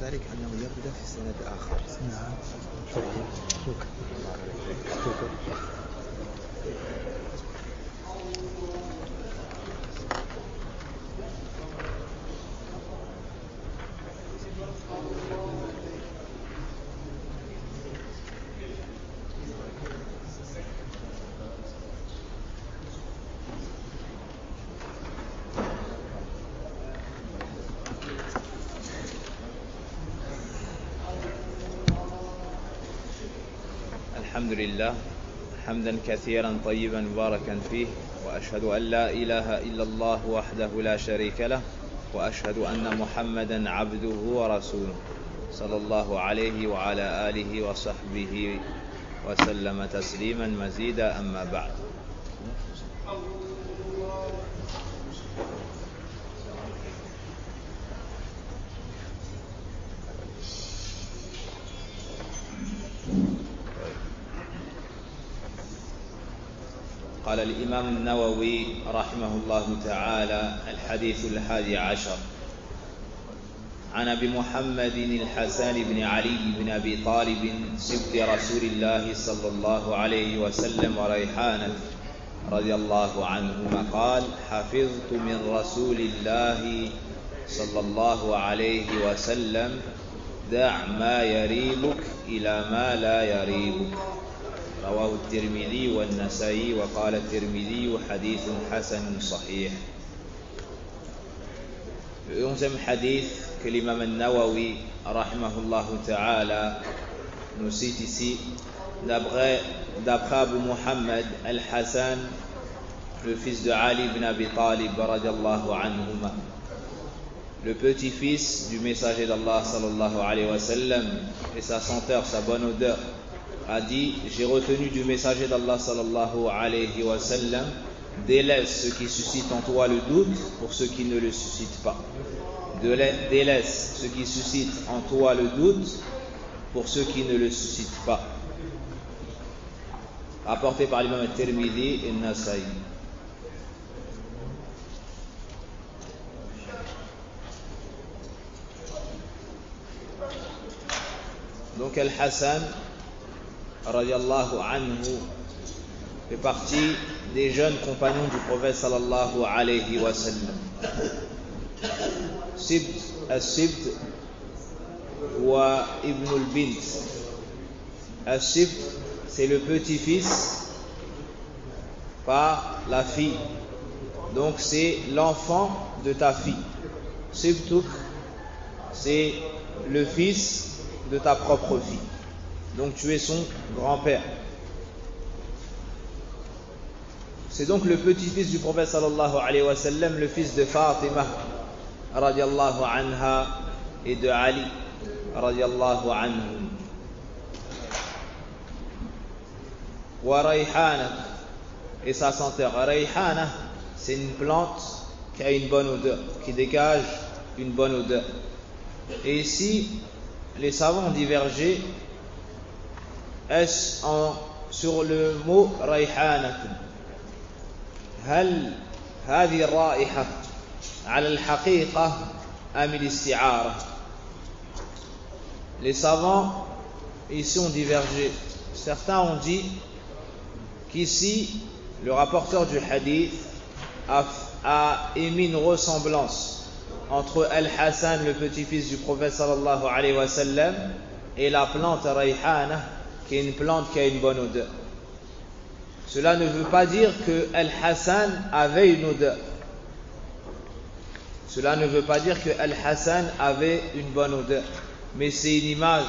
ذلك أنه يرد في سند آخر. نعم. شكرا. الحمد لله حمدا كثيرا طيبا مباركا فيه، وأشهد أن لا إله إلا الله وحده لا شريك له، وأشهد أن محمدا عبده ورسوله صلى الله عليه وعلى آله وصحبه وسلم تسليما مزيدا. أما بعد، قال الإمام النووي رحمه الله تعالى: الحديث 11 عن أبي محمد الحسن بن علي بن أبي طالب سبط رسول الله صلى الله عليه وسلم وريحانة رضي الله عنهما قال: حفظت من رسول الله صلى الله عليه وسلم: دع ما يريبك إلى ما لا يريبك. رواه الترمذي والنسائي، وقال الترمذي حديث حسن صحيح. Le 11e hadith que l'imam al-Nawawi rahimahullah ta'ala nous cite ici d'après Abu Muhammad al-Hassan, le fils de Ali ibn Abi Talib radiyallahu anhuma, le petit-fils du messager d'Allah sallallahu alayhi wa sallam, et sa senteur, sa bonne odeur, a dit: j'ai retenu du messager d'Allah sallallahu alayhi wa sallam: délaisse ce qui suscite en toi le doute pour ce qui ne le suscite pas. Délaisse ce qui suscite en toi le doute pour ceux qui ne le suscitent pas. Rapporté par l'imam al-Tirmidhi et al-Nasa'i. Donc Al-Hassan radiyallahu anhu fait partie des jeunes compagnons du prophète sallallahu alayhi wa sallam. As-Sibt wa Ibn al-Bint. As-Sibt, c'est le petit-fils par la fille. Donc c'est l'enfant de ta fille. Sibtuk, c'est le fils de ta propre fille. Donc tu es son grand-père. C'est donc le petit-fils du prophète sallallahu alayhi wa sallam, le fils de Fatima radiallahu anha et de Ali radiallahu anhu. Wa Rayhana, et sa senteur. Rayhana, c'est une plante qui a une bonne odeur, qui dégage une bonne odeur. Et ici, les savants ont divergé sur le mot Rayhana. هل هذه الرائحة على الحقيقة أم الاستعارة؟ Les savants ici ont divergé. Certains ont dit qu'ici le rapporteur du hadith a émis une ressemblance entre Al-Hassan, le petit-fils du prophète sallallahu alayhi wa sallam, et la plante Rayhana, qui est une plante qui a une bonne odeur. Cela ne veut pas dire que Al-Hassan avait une odeur. Cela ne veut pas dire que Al-Hassan avait une bonne odeur. Mais c'est une image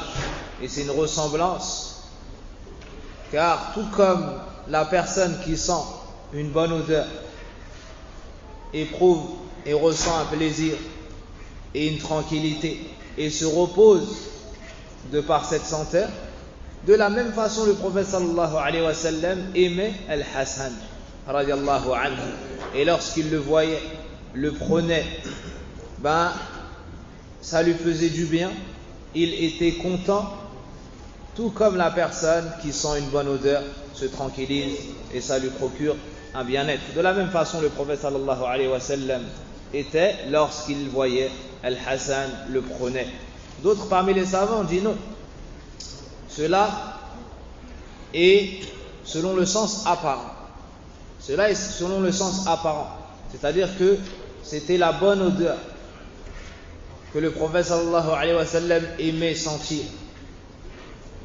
et c'est une ressemblance. Car tout comme la personne qui sent une bonne odeur éprouve et ressent un plaisir et une tranquillité et se repose de par cette senteur, de la même façon le prophète sallallahu alayhi wa sallam aimait Al-Hassan radiallahu anhu, et lorsqu'il le voyait, le prenait, ça lui faisait du bien, il était content, tout comme la personne qui sent une bonne odeur se tranquillise et ça lui procure un bien-être. De la même façon le prophète sallallahu alayhi wa sallam était, lorsqu'il voyait Al-Hassan, le prenait D'autres parmi les savants ont dit non. Cela est selon le sens apparent. Cela est selon le sens apparent. C'est-à-dire que c'était la bonne odeur que le prophète sallallahu alayhi wa sallam aimait sentir.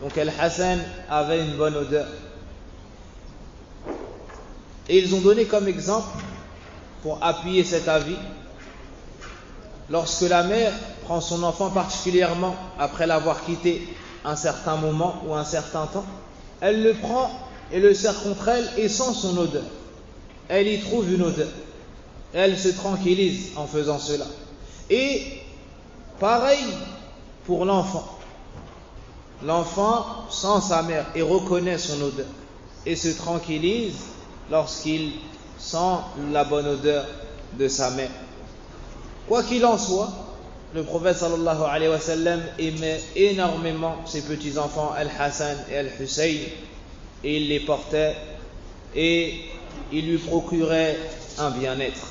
Donc Al-Hassan avait une bonne odeur. Et ils ont donné comme exemple, pour appuyer cet avis, lorsque la mère prend son enfant particulièrement après l'avoir quitté un certain moment ou un certain temps, elle le prend et le serre contre elle et sent son odeur. Elle y trouve une odeur. Elle se tranquillise en faisant cela. Et pareil pour l'enfant. L'enfant sent sa mère et reconnaît son odeur et se tranquillise lorsqu'il sent la bonne odeur de sa mère. Quoi qu'il en soit, le prophète sallallahu alayhi wa sallam aimait énormément ses petits-enfants Al-Hassan et Al-Hussein, et il les portait et il lui procurait un bien-être.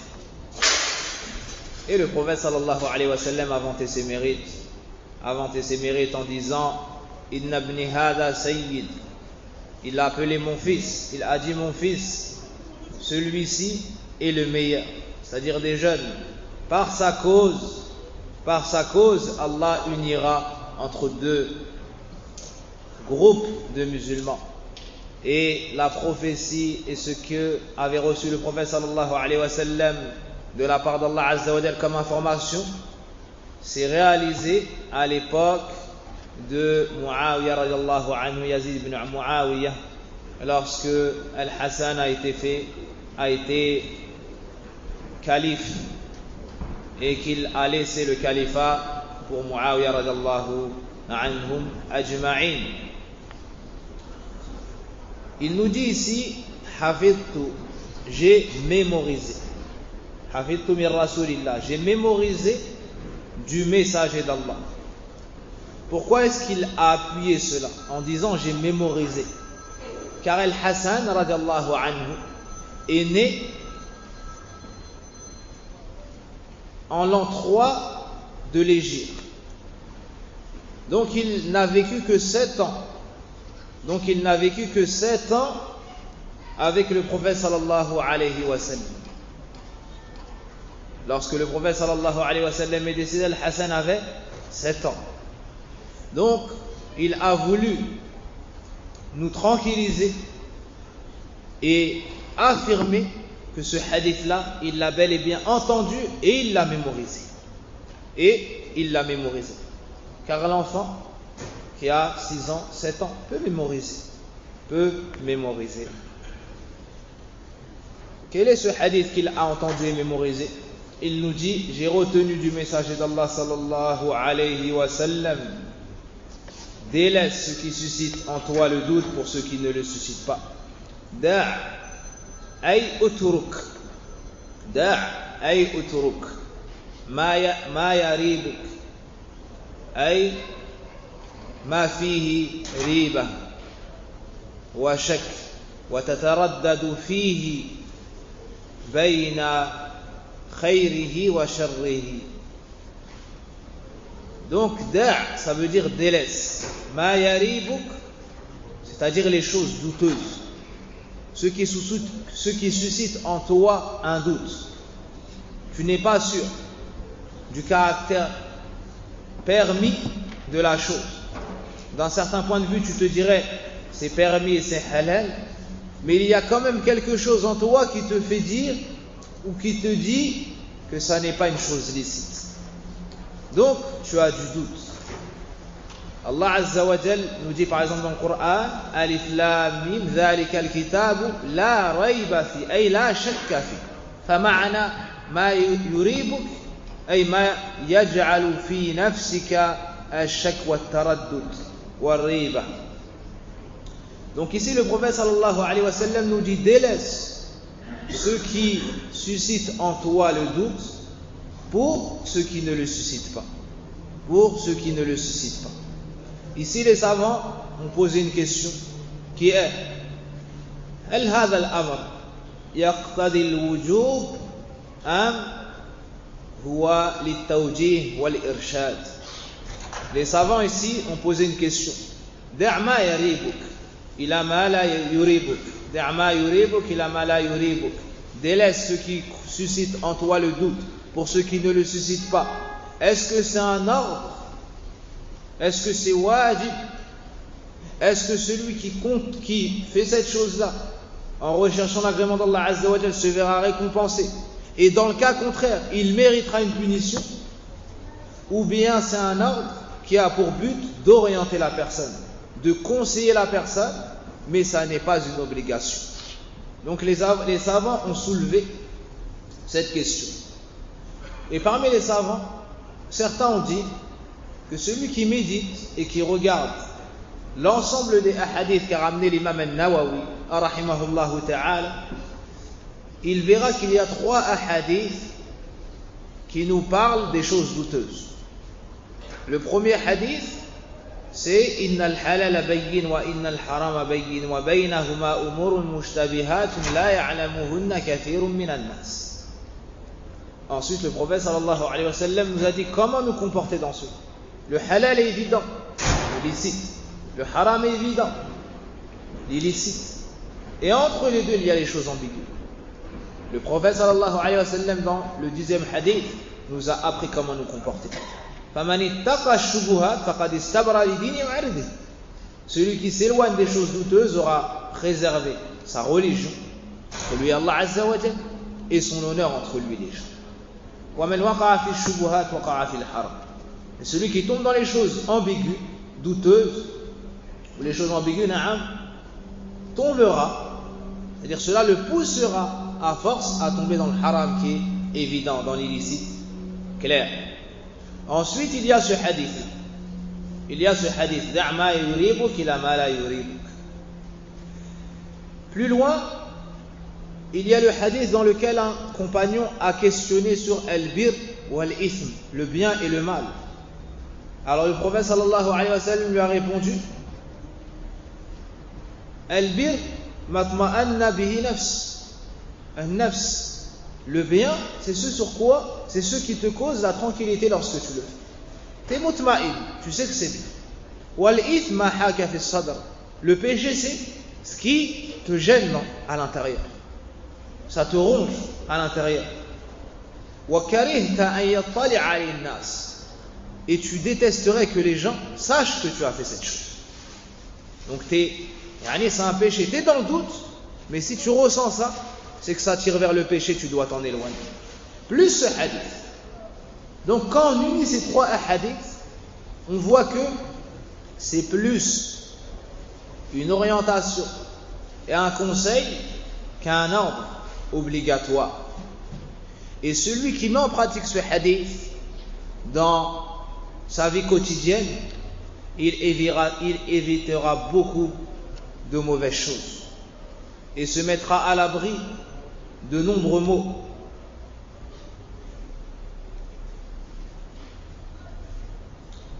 Et le prophète sallallahu alayhi wa sallam a vanté ses mérites en disant Inna ibni hada sayyid. Il l'a appelé mon fils, il a dit mon fils, celui-ci est le meilleur, c'est-à-dire des jeunes. Par sa cause, Allah unira entre deux groupes de musulmans. Et la prophétie et ce que avait reçu le prophète sallallahu alayhi wa sallam de la part d'Allah azza wa jalla comme information, s'est réalisé à l'époque de Muawiyah radiallahu anhu, Yazid ibn Muawiyah, lorsque Al-Hassan a été calife et qu'il a laissé le califat pour Muawiyah radiallahu anhum ajma'in. Il nous dit ici Hafidtu, j'ai mémorisé. Hafidtu min Rasulillah, j'ai mémorisé du messager d'Allah. Pourquoi est-ce qu'il a appuyé cela en disant j'ai mémorisé? Car Al-Hassan radiallahu anhu est né en l'an 3 de l'Hégire. Donc il n'a vécu que 7 ans. Avec le prophète sallallahu alayhi wa sallam. Lorsque le prophète sallallahu alayhi wa sallam est décédé, Al-Hassan avait 7 ans. Donc il a voulu nous tranquilliser et affirmer que ce hadith-là, il l'a bel et bien entendu et il l'a mémorisé. Car l'enfant qui a 6 ans, 7 ans, peut mémoriser. Quel est ce hadith qu'il a entendu et mémorisé? Il nous dit, j'ai retenu du messager d'Allah sallallahu alayhi wa sallam, délaisse ce qui suscite en toi le doute pour ceux qui ne le suscitent pas. Da' ay utruk ma yaribuk ay ما فيه ريبة وشك وتتردد فيه بين خيره وشره. Donc da' ça veut dire délaisse. Ma yaribuk, c'est-à-dire les choses douteuses, ce qui suscite en toi un doute. Tu n'es pas sûr du caractère permis de la chose. D'un certain point de vue, tu te dirais c'est permis et c'est halal, mais il y a quand même quelque chose en toi qui te fait dire ou qui te dit que ça n'est pas une chose licite. Donc, tu as du doute. Allah Azza wa Jal nous dit par exemple dans le Coran, Alif Lam Mim, Dhalika al-kitabu la rayba fi, ay la shakka fi. Fama'ana ma yuribuk, ay ma yaj'alu fi nafsika al-shak wa al-taraddud. Donc ici le prophète sallallahu alayhi wa sallam nous dit délaisse ce qui suscite en toi le doute pour ceux qui ne le suscitent pas. Ici les savants ont posé une question qui est هل هذا الأمر يقتضي الوجوب أم هو للتوجيه والإرشاد؟ Les savants ici ont posé une question. Da'ma yaribuk, ila ma la yuribuk. Da'ma yuribuk, ila ma la yuribuk. Délaisse ce qui suscite en toi le doute pour ce qui ne le suscite pas. Est-ce que c'est un ordre? Est-ce que c'est wajib? Est-ce que celui qui fait cette chose-là en recherchant l'agrément d'Allah Azza wa Jal se verra récompensé? Et dans le cas contraire, il méritera une punition? Ou bien c'est un ordre qui a pour but d'orienter la personne, de conseiller la personne, mais ça n'est pas une obligation. Donc les savants ont soulevé cette question. Et parmi les savants, certains ont dit que celui qui médite et qui regarde l'ensemble des hadiths qu'a ramené l'imam al-Nawawi, rahimahullahu ta'ala, il verra qu'il y a 3 hadiths qui nous parlent des choses douteuses. Le premier hadith, c'est Inna al-halala bayyin wa inna al-harama bayyin wa baynahuma umurun mushtabihatun la ya'lamuhunna kathirun minan nas. Ensuite, le prophète sallallahu alayhi wa sallam nous a dit comment nous comporter dans cela. Le halal est évident, illicite. Le haram est évident, l'illicite. Et entre les deux, il y a les choses ambiguës. Le prophète sallallahu alayhi wa sallam, dans le 10e hadith, nous a appris comment nous comporter. Celui qui s'éloigne des choses douteuses aura préservé sa religion entre lui et Allah Azza wa Jal et son honneur entre lui et les gens. Et celui qui tombe dans les choses ambiguës, douteuses, ou les choses ambiguës, tombera, c'est-à-dire cela le poussera à force à tomber dans le haram qui est évident, dans l'illicite clair. Ensuite, il y a ce hadith. Da'ma yuribuk ila ma la yuribuk. Plus loin, il y a le hadith dans lequel un compagnon a questionné sur al-bir ou al-ithm, le bien et le mal. Alors le prophète sallallahu alayhi wa sallam lui a répondu: al-bir matma'anna bihi nafs. An-nafs. Le bien, c'est ce sur quoi, c'est ce qui te cause la tranquillité lorsque tu le fais. T'es mutma'in, tu sais que c'est bien. Wal-ith ma haka fi sadr. Le péché, c'est ce qui te gêne à l'intérieur. Ça te ronge à l'intérieur. Wa karihta an yattali'a lin-nas. Et tu détesterais que les gens sachent que tu as fait cette chose. Donc c'est un péché, t'es dans le doute, mais si tu ressens ça, c'est que ça tire vers le péché, tu dois t'en éloigner. Plus ce hadith. Donc quand on unit ces 3 hadiths, on voit que c'est plus une orientation et un conseil qu'un ordre obligatoire. Et celui qui met en pratique ce hadith dans sa vie quotidienne, il évitera beaucoup de mauvaises choses et se mettra à l'abri de nombreux maux.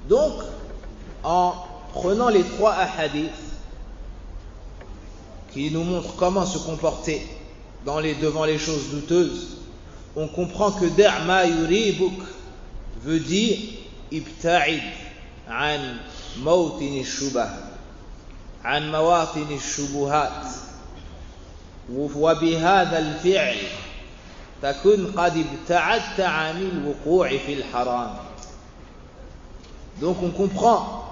Donc, en prenant les 3 hadiths qui nous montrent comment se comporter devant les choses douteuses, on comprend que da'ma yuribuk veut dire ibta'id an mawtin ash-shubah, an mawatin ash-shubuhat. وبهذا الفعل تكون قد ابتعدت عن الوقوع في الحرام. Donc on comprend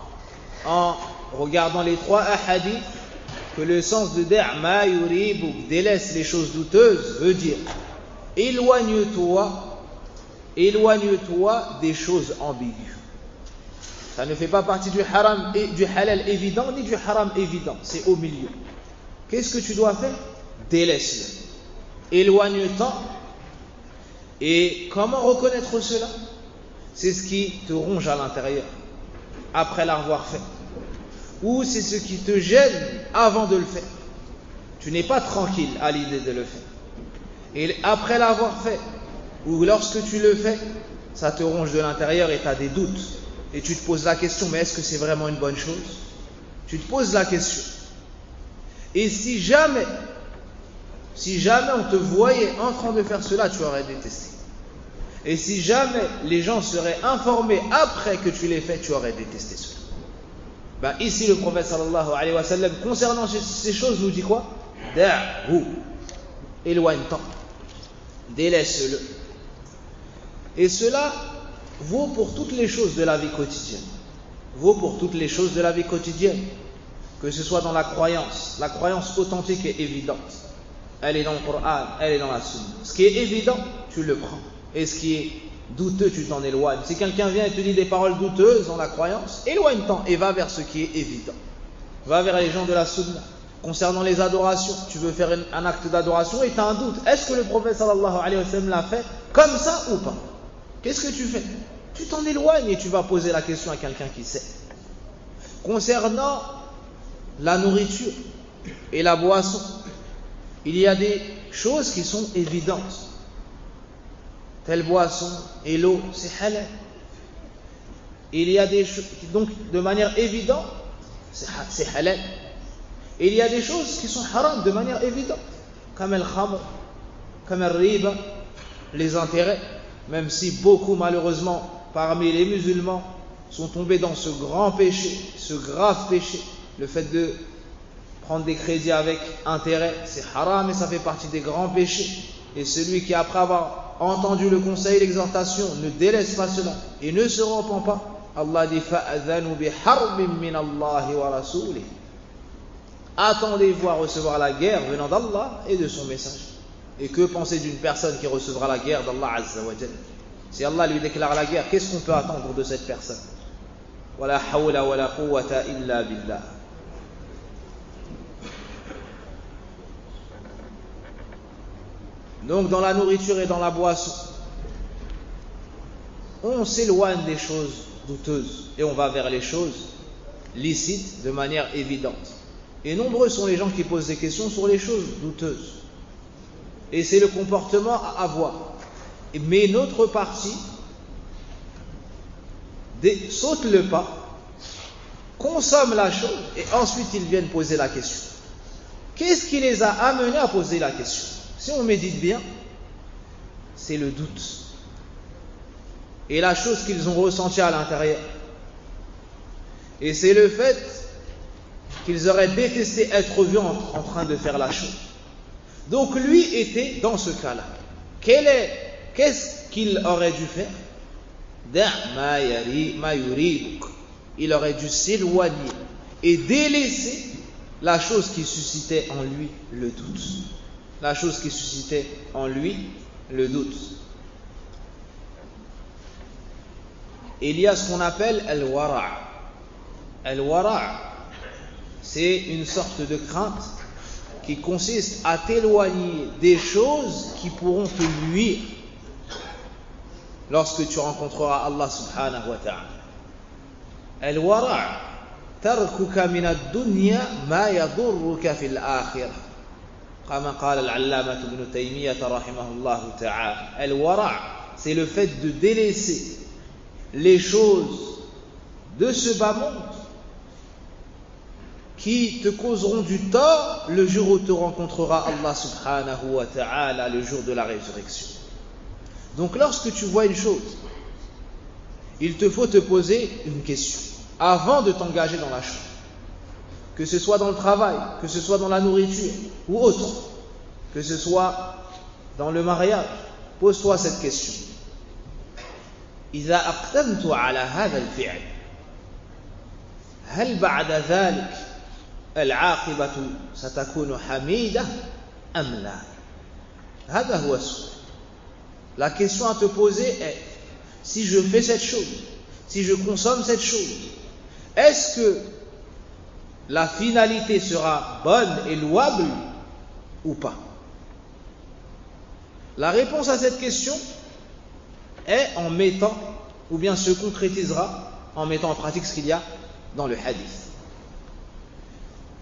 en regardant les 3 hadiths que le sens de da'ma yuribuk, délaisse les choses douteuses, veut dire éloigne-toi des choses ambiguës. Ça ne fait pas partie du haram et du halal évident ni du haram évident, c'est au milieu. Qu'est-ce que tu dois faire? Délaisse-le, éloigne-t'en. Et comment reconnaître cela? C'est ce qui te ronge à l'intérieur après l'avoir fait, ou c'est ce qui te gêne avant de le faire. Tu n'es pas tranquille à l'idée de le faire, et après l'avoir fait, ou lorsque tu le fais, ça te ronge de l'intérieur et tu as des doutes, et tu te poses la question, mais est-ce que c'est vraiment une bonne chose? Tu te poses la question. Et si jamais on te voyait en train de faire cela, tu aurais détesté. Et si jamais les gens seraient informés après que tu l'aies fait, tu aurais détesté cela. Ben ici, le prophète sallallahu alayhi wa sallam, concernant ces choses, nous dit quoi? Da'hu. Éloigne-t'en. Délaisse-le. Et cela vaut pour toutes les choses de la vie quotidienne. Vaut pour toutes les choses de la vie quotidienne. Que ce soit dans la croyance authentique et évidente. Elle est dans le Coran, elle est dans la Sunna. Ce qui est évident, tu le prends. Et ce qui est douteux, tu t'en éloignes. Si quelqu'un vient et te dit des paroles douteuses dans la croyance, éloigne-t'en et va vers ce qui est évident. Va vers les gens de la Sunna. Concernant les adorations, tu veux faire un acte d'adoration et tu as un doute. Est-ce que le prophète sallallahu alayhi wa sallam l'a fait comme ça ou pas? Qu'est-ce que tu fais? Tu t'en éloignes et tu vas poser la question à quelqu'un qui sait. Concernant la nourriture et la boisson, il y a des choses qui sont évidentes. Telle boisson et l'eau, c'est halal. Il y a des choses, donc de manière évidente, c'est halal. Et il y a des choses qui sont haram de manière évidente, comme le khamr, comme le riba, les intérêts, même si beaucoup malheureusement parmi les musulmans sont tombés dans ce grand péché, ce grave péché, le fait de prendre des crédits avec intérêt, c'est haram et ça fait partie des grands péchés. Et celui qui après avoir entendu le conseil et l'exhortation ne délaisse pas cela et ne se repent pas, Allah dit fa'adhanu biharbin min Allah wa rasulih. Attendez-vous à recevoir la guerre venant d'Allah et de son message. Et que penser d'une personne qui recevra la guerre d'Allah Azza wa Jalla? Si Allah lui déclare la guerre, qu'est-ce qu'on peut attendre de cette personne? Wala hawla wala quwwata illa billah. Donc dans la nourriture et dans la boisson, on s'éloigne des choses douteuses et on va vers les choses licites de manière évidente. Et nombreux sont les gens qui posent des questions sur les choses douteuses. Et c'est le comportement à avoir. Mais notre partie saute le pas, consomme la chose et ensuite ils viennent poser la question. Qu'est-ce qui les a amenés à poser la question? Si on médite bien, c'est le doute. Et la chose qu'ils ont ressentie à l'intérieur. Et c'est le fait qu'ils auraient détesté être vus en train de faire la chose. Donc lui était dans ce cas-là. Qu'est-ce qu'il aurait dû faire? Il aurait dû s'éloigner et délaisser la chose qui suscitait en lui le doute. La chose qui suscitait en lui le doute. Il y a ce qu'on appelle al-wara'. Al-wara', c'est une sorte de crainte qui consiste à t'éloigner des choses qui pourront te nuire lorsque tu rencontreras Allah subhanahu wa ta'ala. Al-wara' tarkuka min ad-dunya ma yadurruka fil akhirah. Comme قال العلامة ابن تيمية رحمه الله تعالى. Al-wara', c'est le fait de délaisser les choses de ce bas monde qui te causeront du tort le jour où te rencontrera Allah subhanahu wa ta'ala, le jour de la résurrection. Donc lorsque tu vois une chose, il te faut te poser une question avant de t'engager dans la chose. Que ce soit dans le travail, que ce soit dans la nourriture ou autre, que ce soit dans le mariage, pose-toi cette question. إذا أقدمت على هذا الفعل هل بعد ذلك العاقبة ستكون حميدة أم لا؟ هذا هو السؤال. La question à te poser est, si je fais cette chose, si je consomme cette chose, est-ce que la finalité sera bonne et louable ou pas? La réponse à cette question est en mettant, ou bien se concrétisera en mettant en pratique ce qu'il y a dans le hadith.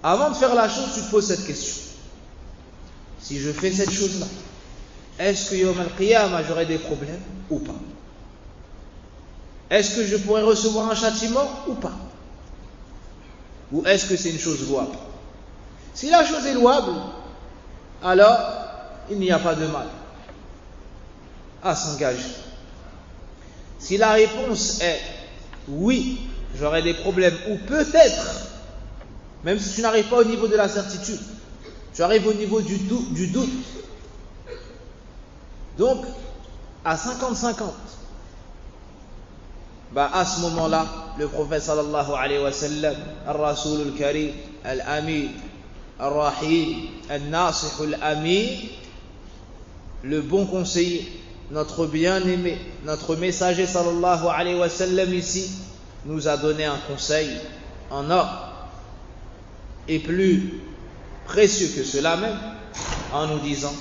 Avant de faire la chose, tu te poses cette question. Si je fais cette chose-là, est-ce que Yawm al-Qiyamah j'aurai des problèmes ou pas? Est-ce que je pourrai recevoir un châtiment ou pas? Ou est-ce que c'est une chose louable? Si la chose est louable, alors il n'y a pas de mal à s'engager. Si la réponse est oui, j'aurai des problèmes, ou peut-être, même si tu n'arrives pas au niveau de la certitude, tu arrives au niveau du doute. Donc, à 50-50, à ce moment-là, le prophète sallallahu alayhi wa sallam, al-Rasoul al-Karim, al-Amin, al-Rahim, al-Nasih al-Amin, le bon conseiller, notre bien-aimé, notre messager sallallahu alayhi wa sallam ici, nous a donné un conseil en or, et plus précieux que cela même, en nous disant: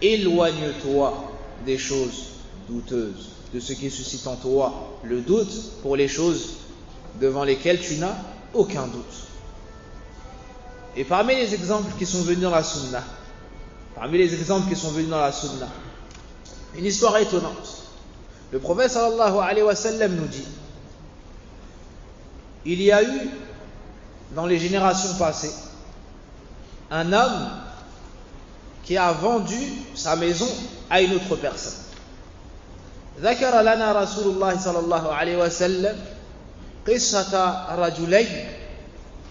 éloigne-toi des choses douteuses, de ce qui suscite en toi le doute pour les choses devant lesquelles tu n'as aucun doute. Et parmi les exemples qui sont venus dans la sunna, une histoire étonnante. Le prophète sallallahu alayhi wa sallam nous dit: il y a eu dans les générations passées un homme qui a vendu sa maison à une autre personne. ذكر لنا رسول الله صلى الله عليه وسلم قصة رجلين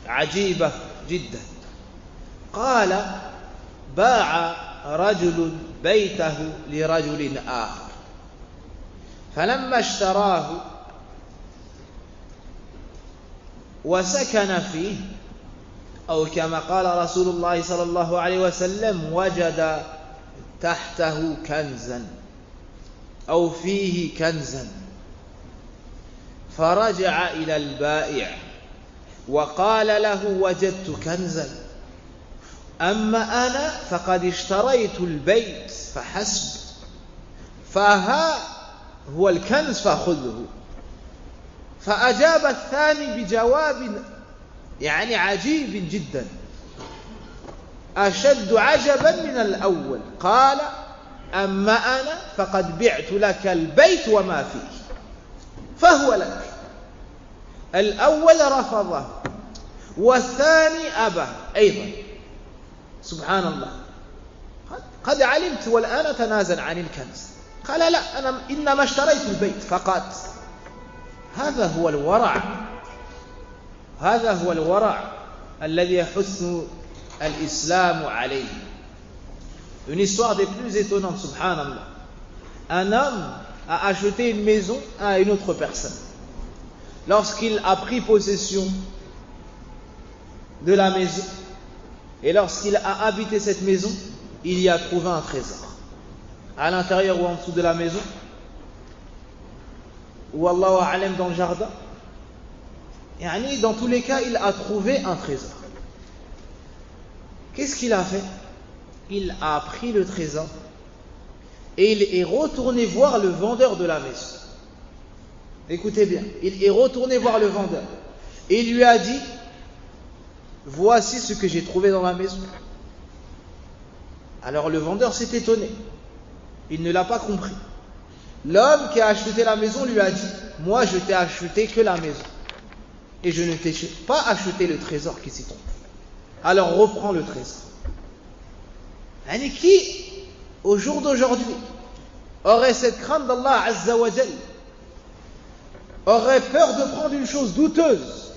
عجيبة جدا. قال: باع رجل بيته لرجل آخر، فلما اشتراه وسكن فيه، أو كما قال رسول الله صلى الله عليه وسلم: وجد تحته كنزا أو فيه كنزا، فرجع إلى البائع وقال له: وجدت كنزا، أما أنا فقد اشتريت البيت فحسب، فها هو الكنز فخذه. فأجاب الثاني بجواب عجيب جدا، أشد عجبا من الأول. قال: أما أنا فقد بعت لك البيت وما فيه، فهو لك. الأول رفضه والثاني أبى أيضا. سبحان الله، قد علمت والآن تنازل عن الكنز. قال: لا، أنا إنما اشتريت البيت فقط. هذا هو الورع الذي يحث الإسلام عليه. Une histoire des plus étonnantes, subhanallah. Un homme a acheté une maison à une autre personne. Lorsqu'il a pris possession de la maison, et lorsqu'il a habité cette maison, il y a trouvé un trésor. À l'intérieur ou en dessous de la maison, ou Allahu a'lam dans le jardin, dans tous les cas, il a trouvé un trésor. Qu'est-ce qu'il a fait? Il a pris le trésor et il est retourné voir le vendeur de la maison. Écoutez bien, il est retourné voir le vendeur et il lui a dit: voici ce que j'ai trouvé dans la maison. Alors le vendeur s'est étonné, il ne l'a pas compris. L'homme qui a acheté la maison lui a dit: moi je t'ai acheté que la maison et je ne t'ai pas acheté le trésor qui s'y trouve. Alors reprends le trésor. Qui, au jour d'aujourd'hui, aurait cette crainte d'Allah Azza wa Jal, aurait peur de prendre une chose douteuse,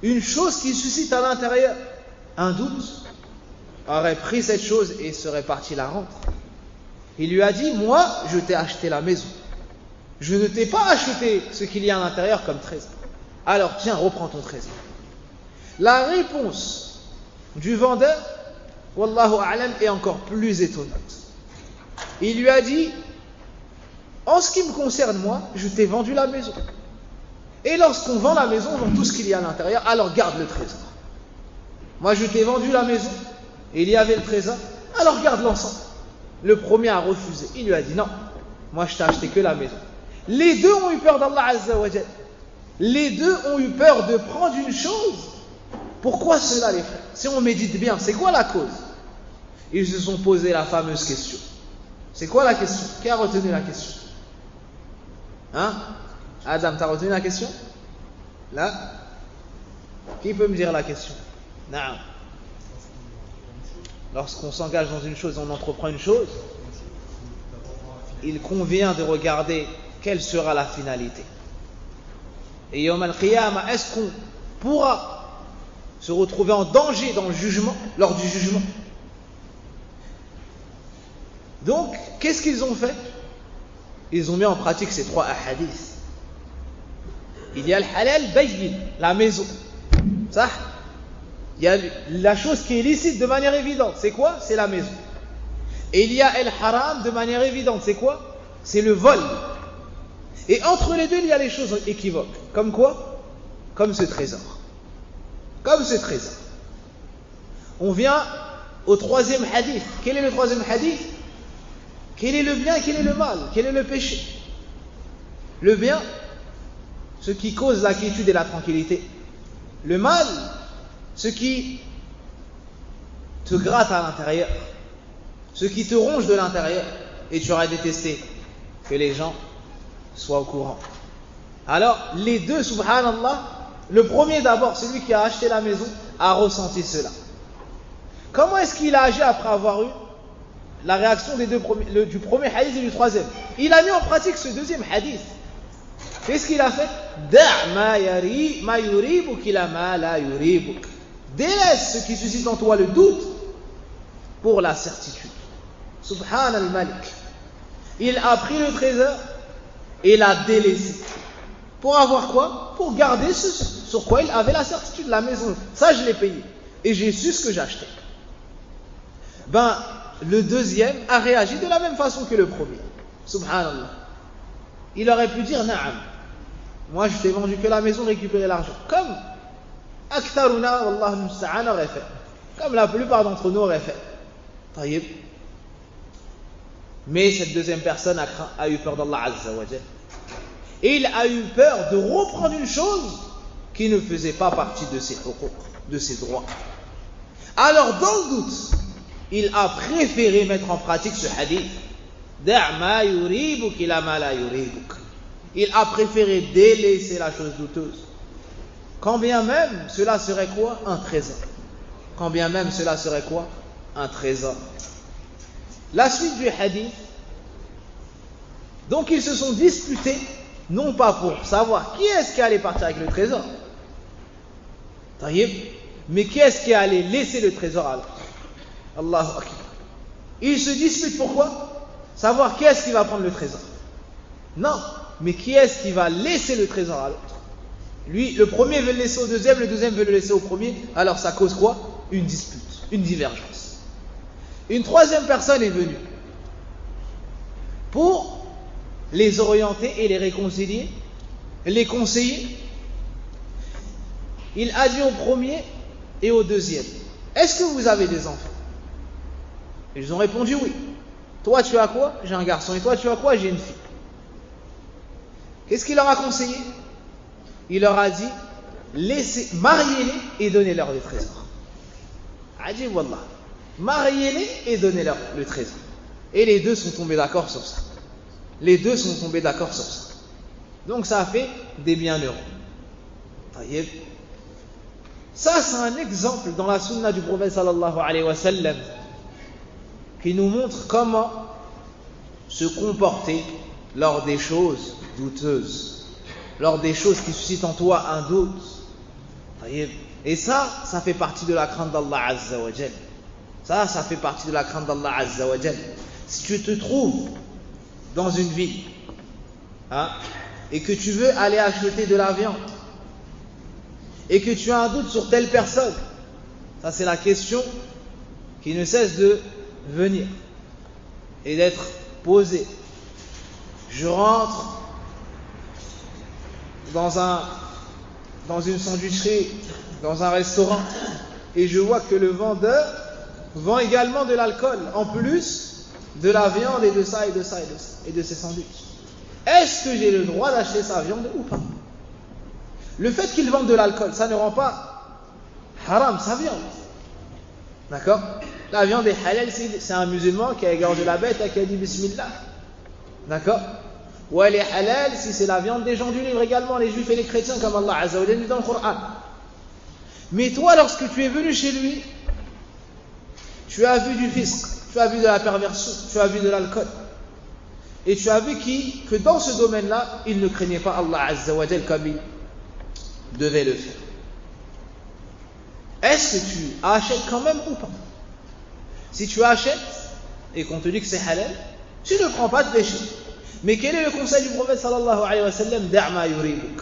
une chose qui suscite à l'intérieur un doute, aurait pris cette chose et serait parti la rendre. Il lui a dit: moi je t'ai acheté la maison, je ne t'ai pas acheté ce qu'il y a à l'intérieur comme trésor, alors tiens, reprends ton trésor. La réponse du vendeur, wallahu a'lam, est encore plus étonnante. Il lui a dit: en ce qui me concerne moi, je t'ai vendu la maison, et lorsqu'on vend la maison, on vend tout ce qu'il y a à l'intérieur, alors garde le trésor. Moi je t'ai vendu la maison et il y avait le trésor, alors garde l'ensemble. Le premier a refusé, il lui a dit: non, moi je t'ai acheté que la maison. Les deux ont eu peur d'Allah Azza wa Jal, les deux ont eu peur de prendre une chose. Pourquoi cela, les frères? Si on médite bien, c'est quoi la cause? Ils se sont posé la fameuse question. C'est quoi la question? Qui a retenu la question? Adam, t'as retenu la question? Là? Qui peut me dire la question? Non. Lorsqu'on s'engage dans une chose, on entreprend une chose, il convient de regarder quelle sera la finalité? Et Yawm al-Qiyamah, est-ce qu'on pourra se retrouver en danger dans le jugement, lors du jugement? Donc, qu'est-ce qu'ils ont fait? Ils ont mis en pratique ces 3 hadiths. Il y a le halal bayyin, la maison. Ça, il y a la chose qui est licite de manière évidente. C'est quoi? C'est la maison. Et il y a el haram de manière évidente. C'est quoi? C'est le vol. Et entre les deux, il y a les choses équivoques. Comme quoi? Comme ce trésor. Comme ce trésor. On vient au 3e hadith. Quel est le 3e hadith? Quel est le bien, quel est le mal? Quel est le péché? Le bien, ce qui cause la quiétude et la tranquillité. Le mal, ce qui te gratte à l'intérieur, ce qui te ronge de l'intérieur, et tu aurais détesté que les gens soient au courant. Alors, les deux, subhanallah, le premier d'abord, celui qui a acheté la maison, a ressenti cela. Comment est-ce qu'il a agi après avoir eu la réaction des deux premiers, du premier hadith et du 3e? Il a mis en pratique ce 2e hadith. Qu'est-ce qu'il a fait? Délaisse ce qui suscite en toi le doute pour la certitude. Subhan al-Malik. Il a pris le trésor et l'a délaissé. Pour avoir quoi? Pour garder ce sur quoi il avait la certitude, la maison. Ça, je l'ai payé. Et j'ai su ce que j'achetais. Le 2e a réagi de la même façon que le premier. Subhanallah. Il aurait pu dire Na'am. Moi, je t'ai vendu que la maison, récupérer l'argent. Comme Aktharuna, Wallahu musta'an, aurait fait. Comme la plupart d'entre nous auraient fait. Taïb. Mais cette 2e personne a eu peur d'Allah Azza wa Jal. Et il a eu peur de reprendre une chose qui ne faisait pas partie de ses huquq, de ses droits. Alors, dans le doute, il a préféré mettre en pratique ce hadith. Il a préféré délaisser la chose douteuse. Quand bien même cela serait quoi? Un trésor. Quand bien même cela serait quoi? Un trésor. La suite du hadith. Donc ils se sont disputés, non pas pour savoir qui est-ce qui allait partir avec le trésor, mais qui est-ce qui allait laisser le trésor à l'autre. Allahu Akbar. Ils se disputent pourquoi? Savoir qui est-ce qui va prendre le trésor. Non, mais qui est-ce qui va laisser le trésor à l'autre? Lui, le premier veut le laisser au 2e, le 2e veut le laisser au premier. Alors ça cause quoi? Une dispute, une divergence. Une 3e personne est venue pour les orienter et les réconcilier, les conseiller. Il a dit au premier et au 2e: est-ce que vous avez des enfants? Ils ont répondu oui. Toi tu as quoi? J'ai un garçon. Et toi tu as quoi? J'ai une fille. Qu'est-ce qu'il leur a conseillé? Il leur a dit: mariez-les et donnez-leur le trésor. Ajib wallah. Mariez-les et donnez-leur le trésor. Et les deux sont tombés d'accord sur ça. Les deux sont tombés d'accord sur ça. Donc ça a fait des bienheureux. Ça c'est un exemple dans la sunna du prophète sallallahu alayhi wa sallam qui nous montre comment se comporter lors des choses douteuses, lors des choses qui suscitent en toi un doute. Et ça fait partie de la crainte d'Allah Azza wa Jal. Ça fait partie de la crainte d'Allah Azza wa Jal. Si tu te trouves dans une ville et que tu veux aller acheter de la viande et que tu as un doute sur telle personne, ça c'est la question qui ne cesse de venir et d'être posée. Je rentre dans une sandwicherie, dans un restaurant, et je vois que le vendeur vend également de l'alcool, en plus de la viande et de ça et de ça et de ça, et de ces sandwichs. Est-ce que j'ai le droit d'acheter sa viande ou pas? Le fait qu'il vende de l'alcool, ça ne rend pas haram sa viande. D'accord? La viande est halal, c'est un musulman qui a égorgé la bête et qui a dit Bismillah. D'accord? Ou elle est halal si c'est la viande des gens du livre également, les juifs et les chrétiens, comme Allah Azza wa Jalla dit dans le Coran. Mais toi, lorsque tu es venu chez lui, tu as vu du fisc, tu as vu de la perversion, tu as vu de l'alcool. et tu as vu que dans ce domaine-là, il ne craignait pas Allah Azza wa Jal comme il devait le faire. Est-ce que tu achètes quand même ou pas? Si tu achètes et qu'on te dit que c'est halal, tu ne prends pas de péché. Mais quel est le conseil du prophète sallallahu alayhi wa sallam? Da'ma yuribuk.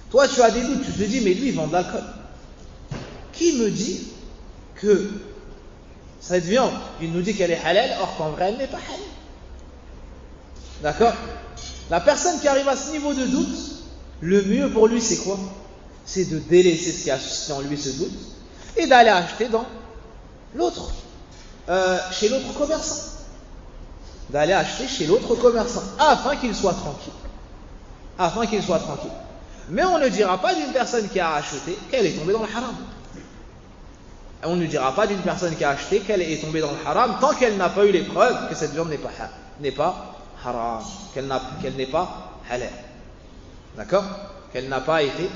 Toi tu as des doutes, tu te dis mais lui il vend de l'alcool. Qui me dit que cette viande, il nous dit qu'elle est halal, or qu'en vrai elle n'est pas halal? D'accord? La personne qui arrive à ce niveau de doute, le mieux pour lui c'est quoi? C'est de délaisser ce qui a suscité en lui ce doute et d'aller acheter dans l'autre, chez l'autre commerçant. D'aller acheter chez l'autre commerçant afin qu'il soit tranquille. Afin qu'il soit tranquille. Mais on ne dira pas d'une personne qui a acheté qu'elle est tombée dans le haram. On ne dira pas d'une personne qui a acheté qu'elle est tombée dans le haram tant qu'elle n'a pas eu les preuves que cette viande n'est pas haram, qu'elle n'est pas halal. D'accord? Qu'elle n'a pas été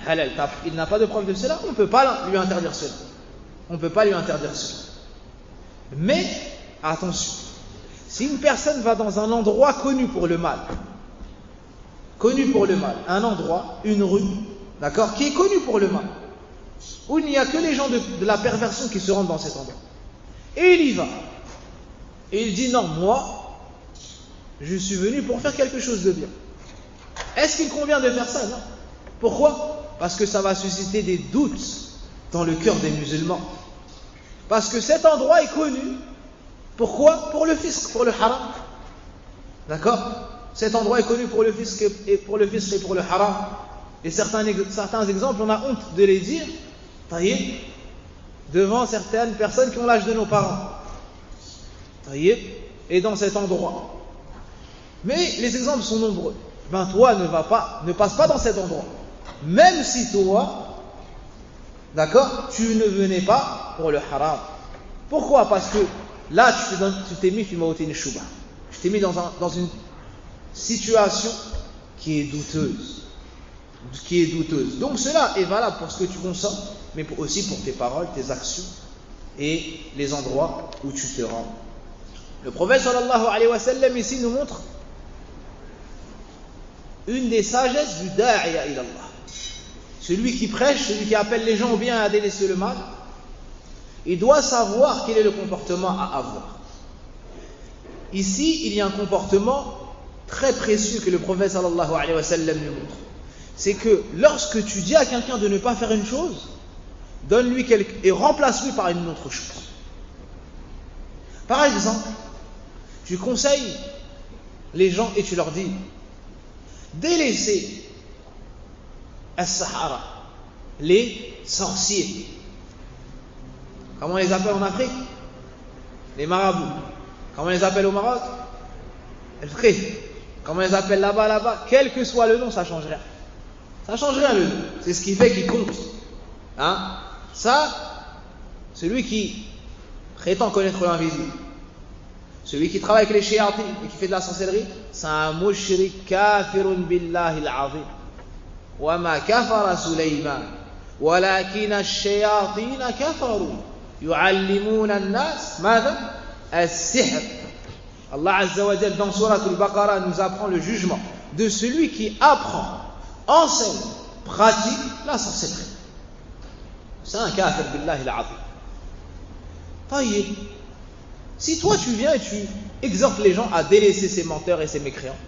halal. Il n'a pas de preuve de cela, on ne peut pas lui interdire cela. On ne peut pas lui interdire cela. Mais, attention, si une personne va dans un endroit connu pour le mal, un endroit, une rue, d'accord, qui est connu pour le mal, où il n'y a que les gens de la perversion qui se rendent dans cet endroit, et il y va, et il dit non, moi, je suis venu pour faire quelque chose de bien. Est-ce qu'il convient de faire ça? Non. Pourquoi? Parce que ça va susciter des doutes dans le cœur des musulmans. Parce que cet endroit est connu. Pourquoi? Pour le fisc, pour le haram. D'accord? Cet endroit est connu pour le fisc et pour le haram. Et certains exemples, on a honte de les dire, devant certaines personnes qui ont l'âge de nos parents. Et dans cet endroit. Mais les exemples sont nombreux. Ben toi, ne passe pas dans cet endroit. Même si toi, d'accord, tu ne venais pas pour le haram. Pourquoi? Parce que là, tu t'es mis dans une situation qui est douteuse. Donc cela est valable pour ce que tu consommes, mais aussi pour tes paroles, tes actions et les endroits où tu te rends. Le prophète sallallahu alayhi wa sallam ici nous montre une des sagesses du da'iya ila Allah. Celui qui prêche, celui qui appelle les gens au bien et à délaisser le mal, il doit savoir quel est le comportement à avoir. Ici, il y a un comportement très précieux que le prophète sallallahu alayhi wa sallam nous montre. C'est que lorsque tu dis à quelqu'un de ne pas faire une chose, donne-lui et remplace-lui par une autre chose. Par exemple, tu conseilles les gens et tu leur dis délaissez as-sahara, les sorciers. Comment on les appelle en Afrique? Les marabouts. Comment on les appelle au Maroc? El Fqih. Comment on les appelle là-bas? Quel que soit le nom, ça change rien. Ça change rien le nom. C'est ce qui fait qu'il compte. Ça, celui qui prétend connaître l'invisible, celui qui travaille avec les shayatin et qui fait de la sorcellerie, c'est un mushrik kafirun billahi al-azim. Wa ma kafara Sulayman, walakin ash-shayatin kafaru yu'allimuna an-nas madha as-sihr. Allah Azza wa Jal dans Surat al-Baqarah nous apprend le jugement de celui qui apprend, enseigne, pratique la sorcellerie. C'est un kafir billahi al-azim. Taïb. Si toi tu viens et tu exhortes les gens à délaisser ces menteurs et ces mécréants,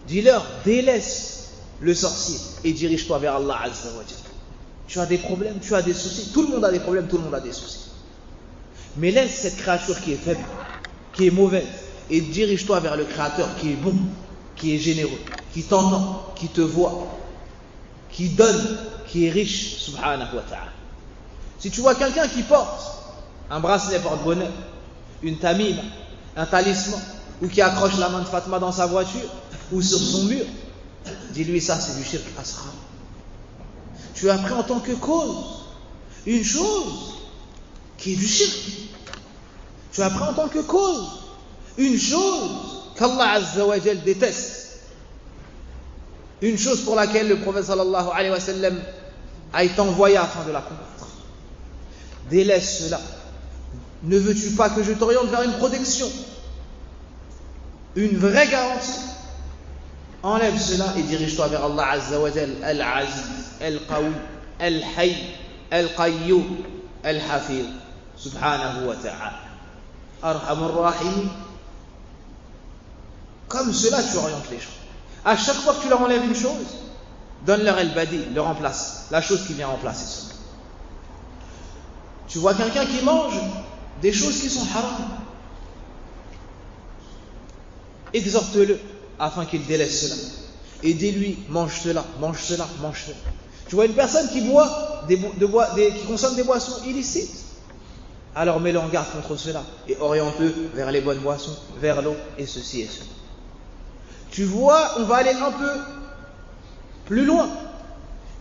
dis-leur, délaisse le sorcier et dirige-toi vers Allah Azza wa Jal. Tu as des problèmes, tu as des soucis, tout le monde a des problèmes, tout le monde a des soucis. Mais laisse cette créature qui est faible, qui est mauvaise, et dirige-toi vers le Créateur qui est bon, qui est généreux, qui t'entend, qui te voit, qui donne, qui est riche, subhanahu wa ta'ala. Si tu vois quelqu'un qui porte un bracelet porte-bonheur, une tamime, un talisman, ou qui accroche la main de Fatma dans sa voiture, ou sur son mur, dis-lui ça, c'est du shirk asghar. Tu as pris en tant que cause une chose qui est du shirk. Tu as pris en tant que cause une chose qu'Allah Azza wa Jal déteste. Une chose pour laquelle le prophète sallallahu alayhi wa sallam a été envoyé afin de la combattre. Délaisse cela. Ne veux-tu pas que je t'oriente vers une protection? une vraie garantie, enlève cela et dirige-toi vers Allah Azza wa Jal, Al-Aziz, Al-Qawi, Al-Hayy, Al-Qayyum, Al-Hafiz, subhanahu wa ta'ala. Arhamur Rahim. Comme cela, tu orientes les gens. À chaque fois que tu leur enlèves une chose, donne-leur Al-Badi, le remplace, la chose qui vient remplacer cela. Tu vois quelqu'un qui mange des choses qui sont haram, exhorte-le afin qu'il délaisse cela. Et dis-lui, mange cela, mange cela, mange cela. Tu vois une personne qui boit, qui consomme des boissons illicites, alors mets-le en garde contre cela et oriente-le vers les bonnes boissons, vers l'eau et ceci et cela. Tu vois, on va aller un peu plus loin.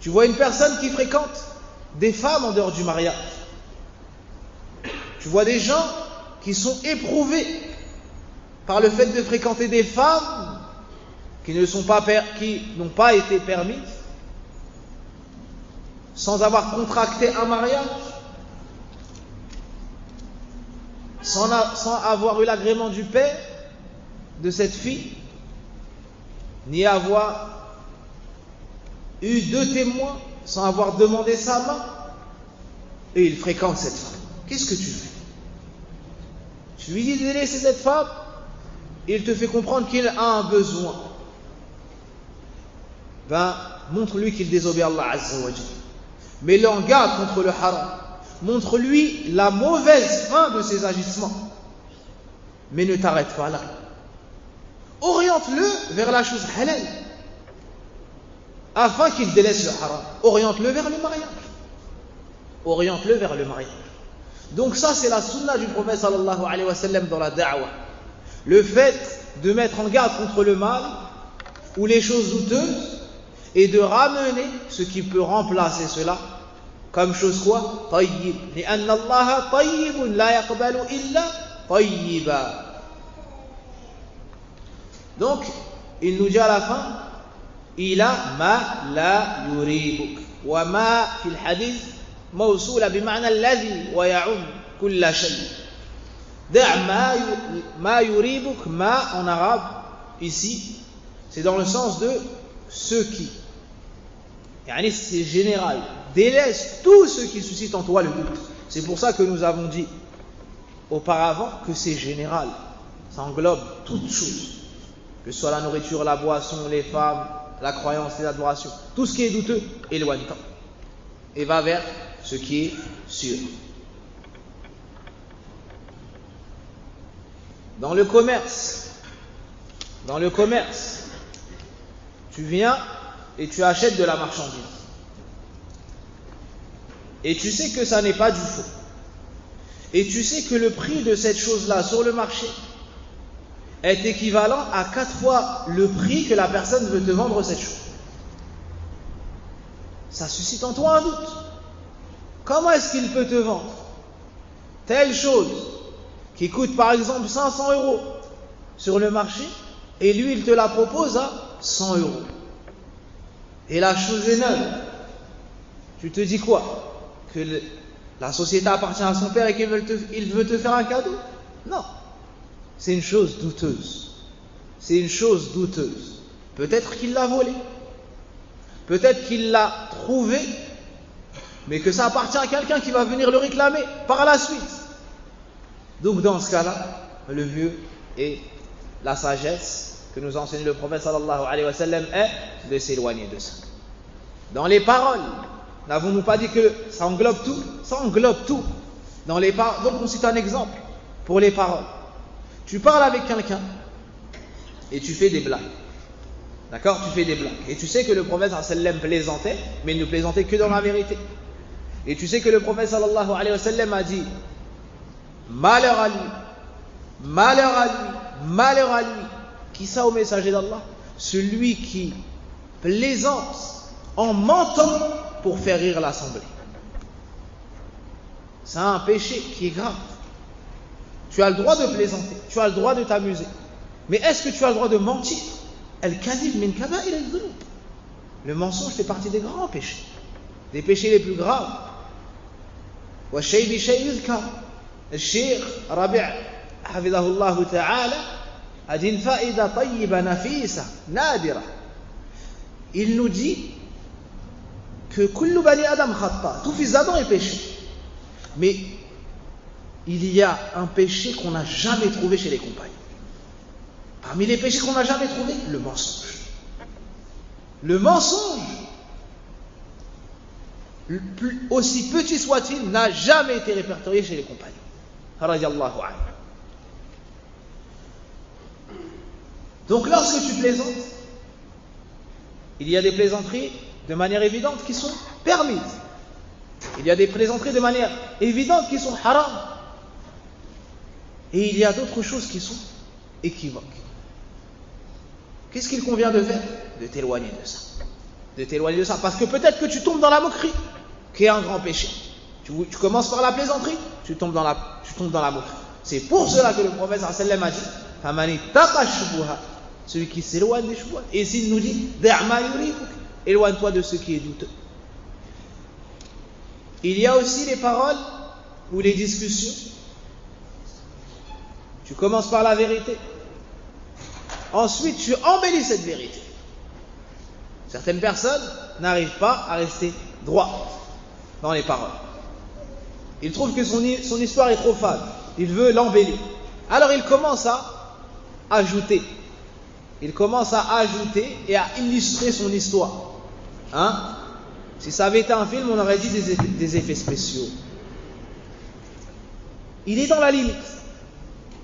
Tu vois une personne qui fréquente des femmes en dehors du mariage. Tu vois des gens qui sont éprouvés par le fait de fréquenter des femmes qui n'ont pas été permises, sans avoir contracté un mariage, sans avoir eu l'agrément du père de cette fille, ni avoir eu 2 témoins, sans avoir demandé sa main, et il fréquente cette femme. Qu'est-ce que tu fais? Tu lui dis de laisser cette femme, il te fait comprendre qu'il a un besoin. Montre-lui qu'il désobéit à Allah Azza wa Jalla. Mets-le en garde contre le haram. Montre-lui la mauvaise fin de ses agissements. Mais ne t'arrête pas là. Oriente-le vers la chose halal, afin qu'il délaisse le haram. Oriente-le vers le mariage. Oriente-le vers le mariage. Donc ça, c'est la sunna du prophète sallallahu alayhi wa sallam dans la da'wah. Le fait de mettre en garde contre le mal ou les choses douteuses et de ramener ce qui peut remplacer cela comme chose quoi? Tayyib. لأن الله طيب لا يقبل إلا طيبا. Donc, il nous dit à la fin, إلى ما لا يريبك. وما في الحديث موصولة بمعنى الذي ويعم كل شيء. دع ما يريبك. ما en arabe ici c'est dans le sens de ce qui, yani c'est général. Délaisse tout ce qui suscite en toi le doute. C'est pour ça que nous avons dit auparavant que c'est général, ça englobe toutes choses, que ce soit la nourriture, la boisson, les femmes, la croyance, les adorations. Tout ce qui est douteux, éloigne-toi et va vers ce qui est sûr. Dans le commerce, tu viens et tu achètes de la marchandise. Et tu sais que ça n'est pas du faux. Et tu sais que le prix de cette chose-là sur le marché est équivalent à 4 fois le prix que la personne veut te vendre cette chose. Ça suscite en toi un doute. Comment est-ce qu'il peut te vendre telle chose qui coûte par exemple 500 € sur le marché et lui il te la propose à 100 €? Et la chose est neuve. Tu te dis quoi? Que la société appartient à son père et qu'il veut te faire un cadeau? Non. C'est une chose douteuse. Peut-être qu'il l'a volé. Peut-être qu'il l'a trouvé, mais que ça appartient à quelqu'un qui va venir le réclamer par la suite. Donc dans ce cas-là, le mieux et la sagesse que nous enseigne le prophète sallallahu alayhi wa sallam est de s'éloigner de ça. Dans les paroles, n'avons-nous pas dit que ça englobe tout? Ça englobe tout. Dans les paroles, donc on cite un exemple pour les paroles. Tu parles avec quelqu'un et tu fais des blagues. D'accord? Tu fais des blagues. Et tu sais que le prophète sallallahu alayhi wa sallam plaisantait, mais il ne plaisantait que dans la vérité. Et tu sais que le prophète sallallahu alayhi wa sallam a dit: malheur à lui, malheur à lui, malheur à lui. Qui ça au messager d'Allah? Celui qui plaisante en mentant pour faire rire l'assemblée. C'est un péché qui est grave. Tu as le droit de plaisanter, tu as le droit de t'amuser. Mais est-ce que tu as le droit de mentir? Al-kadhib min kaba'ir al-dhunub. Le mensonge fait partie des grands péchés, des péchés les plus graves. Wa shay bi shay yuzkar. Le Cheikh Rabi' hafidahullah ta'ala, Il nous dit que kullu bani adam khata, tout fils d'Adam est péché. Mais il y a un péché qu'on n'a jamais trouvé chez les compagnons. Parmi les péchés qu'on n'a jamais trouvés, le mensonge. Le mensonge, aussi petit soit-il, n'a jamais été répertorié chez les compagnons. Radiyallahu anhu. Donc lorsque tu plaisantes, il y a des plaisanteries de manière évidente qui sont permises. Il y a des plaisanteries de manière évidente qui sont haram. Et il y a d'autres choses qui sont équivoques. Qu'est-ce qu'il convient de faire? De t'éloigner de ça. De t'éloigner de ça. Parce que peut-être que tu tombes dans la moquerie, qui est un grand péché. Tu commences par la plaisanterie, tu tombes dans la moquerie. C'est pour cela que le prophète sallallahu alayhi wa sallam a dit celui qui s'éloigne des choix. Et s'il nous dit éloigne-toi de ce qui est douteux. Il y a aussi les paroles ou les discussions. Tu commences par la vérité. Ensuite, tu embellis cette vérité. Certaines personnes n'arrivent pas à rester droit dans les paroles. Il trouve que son histoire est trop fade. Il veut l'embellir. Alors il commence à ajouter. Il commence à ajouter et à illustrer son histoire. Si ça avait été un film, on aurait dit des effets spéciaux. Il est dans la limite.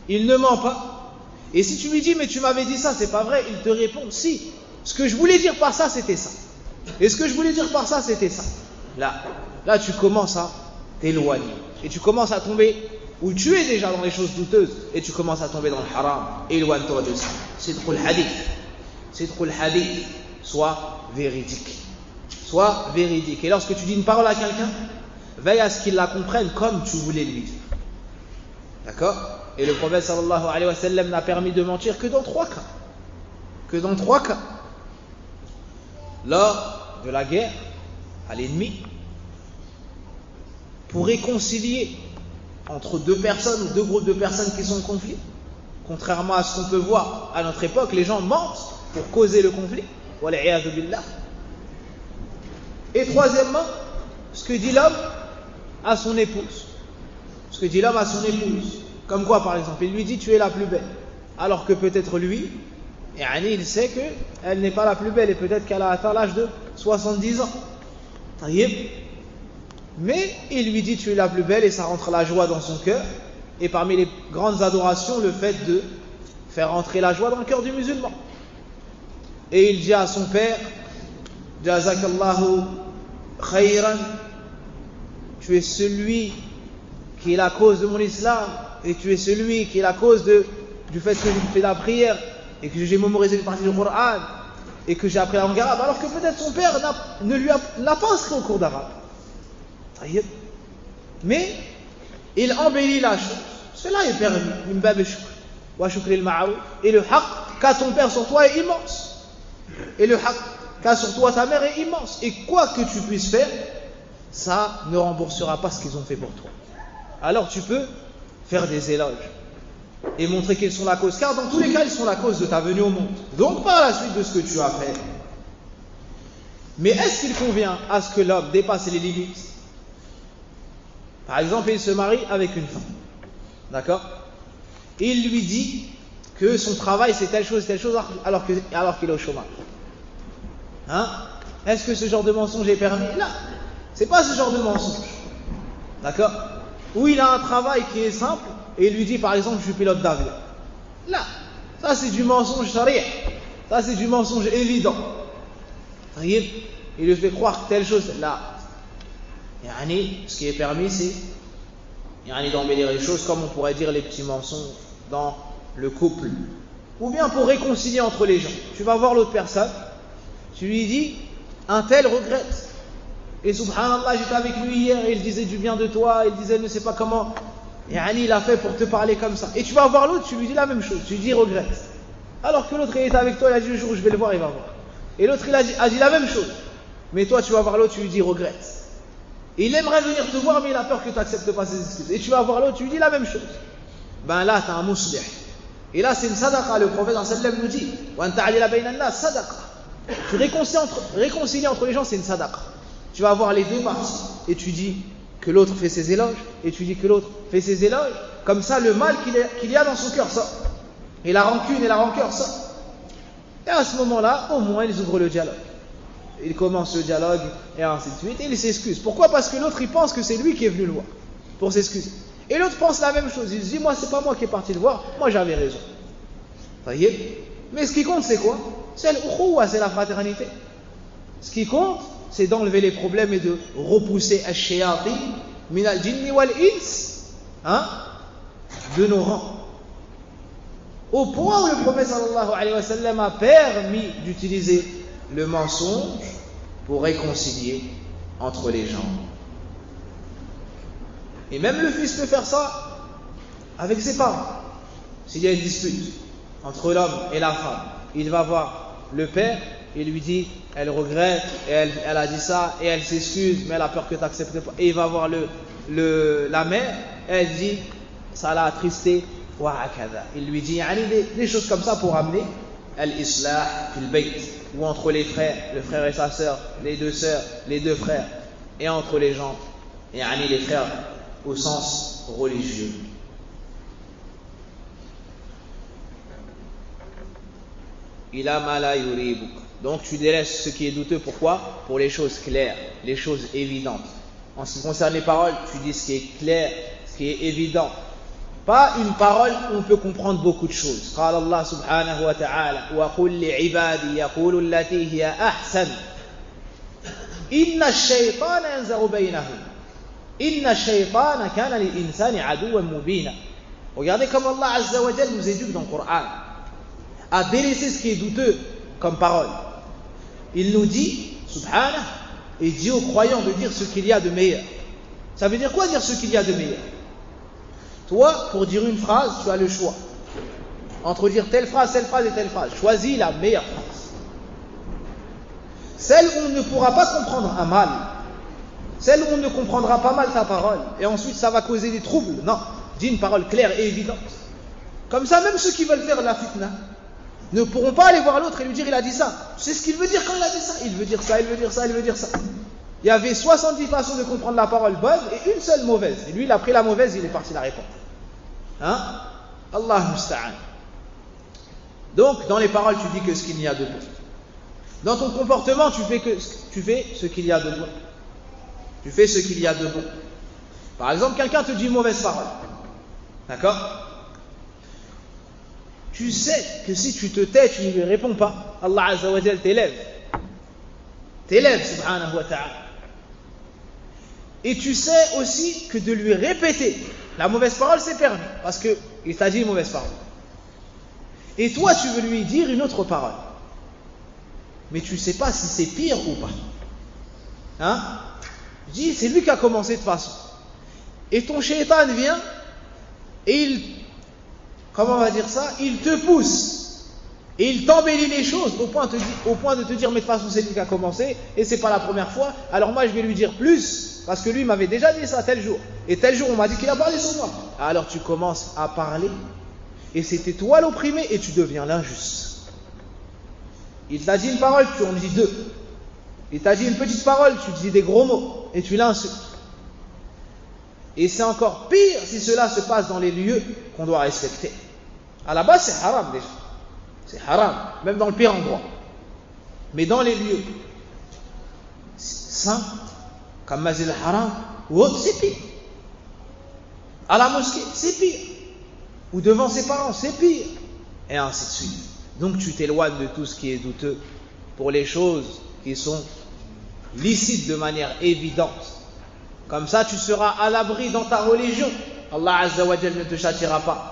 Il ne ment pas. Et si tu lui dis, mais tu m'avais dit ça, c'est pas vrai, il te répond, si. Ce que je voulais dire par ça, c'était ça. Et ce que je voulais dire par ça, c'était ça. Là, tu commences à t'éloigner. Et tu commences à tomber, où tu es déjà dans les choses douteuses, et tu commences à tomber dans le haram. Éloigne-toi de ça. Sidqul hadith. Sidqul hadith. Sois véridique. Sois véridique. Et lorsque tu dis une parole à quelqu'un, veille à ce qu'il la comprenne comme tu voulais lui dire. D'accord? Et le prophète sallallahu alayhi wa sallam n'a permis de mentir que dans 3 cas. Que dans 3 cas. Lors de la guerre à l'ennemi, pour réconcilier entre 2 personnes ou 2 groupes de personnes qui sont en conflit. Contrairement à ce qu'on peut voir à notre époque, les gens mentent pour causer le conflit. Wal'iyadhu billah. Et troisièmement, ce que dit l'homme à son épouse. Ce que dit l'homme à son épouse. Comme quoi, par exemple, il lui dit tu es la plus belle. Alors que peut-être lui, il sait qu'elle n'est pas la plus belle et peut-être qu'elle a atteint l'âge de 70 ans. Mais il lui dit tu es la plus belle et ça rentre la joie dans son cœur. Et parmi les grandes adorations, le fait de faire entrer la joie dans le cœur du musulman. Et il dit à son père Jazakallahu khayran, tu es celui qui est la cause de mon islam et tu es celui qui est la cause du fait que je fais la prière et que j'ai mémorisé une partie du Coran et que j'ai appris la langue arabe, alors que peut-être son père n'a pas inscrit au cours d'arabe. Mais il embellit la chose. Cela est permis. Et le haqq qu'a ton père sur toi est immense. Et le haqq qu'a sur toi ta mère est immense. Et quoi que tu puisses faire, ça ne remboursera pas ce qu'ils ont fait pour toi. Alors tu peux faire des éloges et montrer qu'ils sont la cause. Car dans tous les cas, ils sont la cause de ta venue au monde. Donc par la suite de ce que tu as fait. Mais est-ce qu'il convient à ce que l'homme dépasse les limites? Par exemple, il se marie avec une femme. D'accord? Il lui dit que son travail c'est telle chose, alors qu'il est au chômage. Est-ce que ce genre de mensonge est permis? Là, c'est pas ce genre de mensonge. D'accord? Ou il a un travail qui est simple et il lui dit par exemple je suis pilote d'avion. Là, ça c'est du mensonge shari'. Ça c'est du mensonge évident. Il lui fait croire que telle chose. Là, ce qui est permis c'est d'embellir les choses, comme on pourrait dire les petits mensonges dans le couple. Ou bien pour réconcilier entre les gens. Tu vas voir l'autre personne, tu lui dis un tel regrette. Et subhanallah, j'étais avec lui hier et il disait du bien de toi, il disait ne sais pas comment. Il a fait pour te parler comme ça. Et tu vas voir l'autre, tu lui dis la même chose, tu lui dis regrette. Alors que l'autre il est avec toi, il a dit le jour où je vais le voir, il va voir. Et l'autre il a dit la même chose. Mais toi tu vas voir l'autre, tu lui dis regrette. Et il aimerait venir te voir, mais il a peur que tu n'acceptes pas ses excuses. Et tu vas voir l'autre, tu lui dis la même chose. Ben là, tu as un muslih. Et là, c'est une sadaqa. Le prophète sallam nous dit wa anta alila bayna an-nas sadaqa. Tu réconcilier entre les gens, c'est une sadaqa. Tu vas avoir les deux parties et tu dis que l'autre fait ses éloges et tu dis que l'autre fait ses éloges. Comme ça, le mal qu'il y a dans son cœur sort. Et la rancune et la rancœur sortent. Et à ce moment-là, au moins, ils ouvrent le dialogue. Ils commencent le dialogue et ainsi de suite. Et ils s'excusent. Pourquoi? Parce que l'autre, il pense que c'est lui qui est venu le voir pour s'excuser. Et l'autre pense la même chose. Il se dit, moi, c'est pas moi qui est parti le voir. Moi, j'avais raison. Vous voyez? Mais ce qui compte, c'est quoi? C'est l'ukhuwa, c'est la fraternité. Ce qui compte, c'est d'enlever les problèmes et de repousser ash-shayatin min al-jinni wal-ins de nos rangs. Au point où le prophète sallallahu alayhi wa sallam a permis d'utiliser le mensonge pour réconcilier entre les gens. Et même le fils peut faire ça avec ses parents. S'il y a une dispute entre l'homme et la femme, il va voir le père et lui dit, elle regrette, et elle a dit ça, et elle s'excuse, mais elle a peur que tu n'acceptes pas. Et il va voir la mère, et elle dit, ça l'a attristé. Il lui dit des choses comme ça pour amener al-islah fil bayt, ou entre les frères, le frère et sa sœur, les deux sœurs, les deux frères, et entre les gens, et les frères au sens religieux. Ila ma la yuribuk. Donc tu délaisses ce qui est douteux. Pourquoi? Pour les choses claires, les choses évidentes. En ce qui concerne les paroles, tu dis ce qui est clair, ce qui est évident. Pas une parole où on peut comprendre beaucoup de choses. قال الله سبحانه وتعالى وقل لعبادي يقولوا التي هي أحسن إن الشيطان ينزغ بينهم إن الشيطان كان للإنسان عدوا مبينا. Regardez comme Allah Azza wa Jal nous éduque dans le Coran à délaisser ce qui est douteux comme parole. Il nous dit, subhanah, et dit aux croyants de dire ce qu'il y a de meilleur. Ça veut dire quoi dire ce qu'il y a de meilleur? Toi, pour dire une phrase, tu as le choix entre dire telle phrase et telle phrase. Choisis la meilleure phrase. Celle où on ne pourra pas comprendre un mal, celle où on ne comprendra pas mal ta parole, et ensuite ça va causer des troubles. Non, dis une parole claire et évidente. Comme ça, même ceux qui veulent faire la fitna ne pourront pas aller voir l'autre et lui dire il a dit ça. Tu sais ce qu'il veut dire quand il a dit ça? Il veut dire ça, il veut dire ça, il veut dire ça. Il y avait 70 façons de comprendre la parole bonne et une seule mauvaise. Et lui, il a pris la mauvaise, il est parti la répondre. Allah musta'an. Donc, dans les paroles, tu dis que ce qu'il y a de bon. Dans ton comportement, tu fais ce qu'il y a de bon. Tu fais ce qu'il y a de bon. Par exemple, quelqu'un te dit une mauvaise parole. D'accord? Tu sais que si tu te tais, tu ne lui réponds pas. Allah Azza wa Jal t'élève. T'élève, subhanahu wa ta'ala. Et tu sais aussi que de lui répéter la mauvaise parole, c'est permis. Parce qu'il t'a dit une mauvaise parole. Et toi, tu veux lui dire une autre parole. Mais tu ne sais pas si c'est pire ou pas. Je dis, c'est lui qui a commencé de toute façon. Et ton shaitan vient et comment on va dire ça? Il te pousse. Et il t'embellit les choses au point de te dire, mais de toute façon, c'est lui qui a commencé et c'est pas la première fois. Alors moi, je vais lui dire plus. Parce que lui m'avait déjà dit ça tel jour. Et tel jour, on m'a dit qu'il a parlé sur moi. Alors tu commences à parler. Et c'était toi l'opprimé et tu deviens l'injuste. Il t'a dit une parole, tu en dis deux. Il t'a dit une petite parole, tu dis des gros mots. Et tu l'insultes. Et c'est encore pire si cela se passe dans les lieux qu'on doit respecter. À la base, c'est haram déjà. C'est haram, même dans le pire endroit. Mais dans les lieux saints, comme Masjid al-Haram, ou autre, c'est pire. À la mosquée, c'est pire. Ou devant ses parents, c'est pire. Et ainsi de suite. Donc tu t'éloignes de tout ce qui est douteux pour les choses qui sont licites de manière évidente. Comme ça, tu seras à l'abri dans ta religion. Allah Azza wa Jal ne te châtiera pas.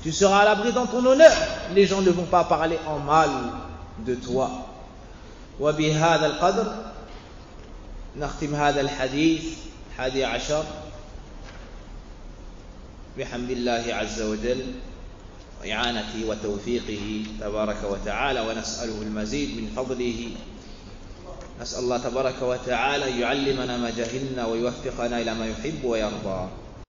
Tu seras à l'abri dans ton honneur. Les gens ne vont pas parler en mal de toi. Wa bihadha al-qadr نختم هذا الحديث 11 بحمد الله عز وجل وإعانته وتوفيقه تبارك وتعالى ونسأله المزيد من فضله. نسأل الله تبارك وتعالى يعلمنا ما جهلنا ويوفقنا إلى ما يحب ويرضى.